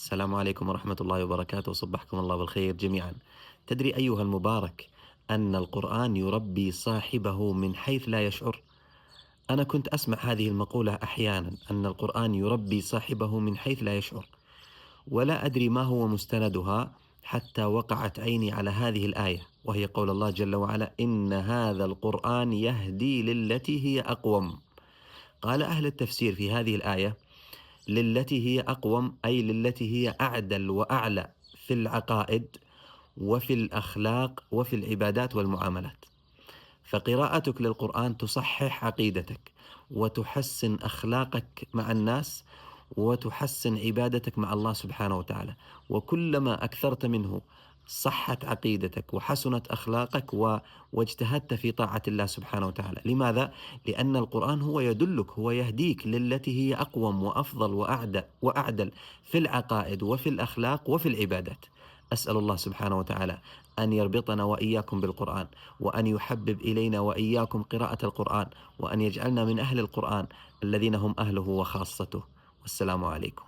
السلام عليكم ورحمة الله وبركاته، وصبحكم الله بالخير جميعا. تدري أيها المبارك أن القرآن يربي صاحبه من حيث لا يشعر؟ أنا كنت أسمع هذه المقولة أحيانا، أن القرآن يربي صاحبه من حيث لا يشعر، ولا أدري ما هو مستندها، حتى وقعت عيني على هذه الآية، وهي قول الله جل وعلا: إن هذا القرآن يهدي للتي هي أقوم. قال أهل التفسير في هذه الآية: للتي هي أقوم، أي للتي هي أعدل وأعلى في العقائد وفي الأخلاق وفي العبادات والمعاملات. فقراءتك للقرآن تصحح عقيدتك، وتحسن أخلاقك مع الناس، وتحسن عبادتك مع الله سبحانه وتعالى. وكلما أكثرت منه صحت عقيدتك وحسنت أخلاقك واجتهدت في طاعة الله سبحانه وتعالى. لماذا؟ لأن القرآن هو يدلك، هو يهديك للتي هي أقوم وأفضل وأعدل في العقائد وفي الأخلاق وفي العبادات. أسأل الله سبحانه وتعالى أن يربطنا وإياكم بالقرآن، وأن يحبب إلينا وإياكم قراءة القرآن، وأن يجعلنا من أهل القرآن الذين هم أهله وخاصته. والسلام عليكم.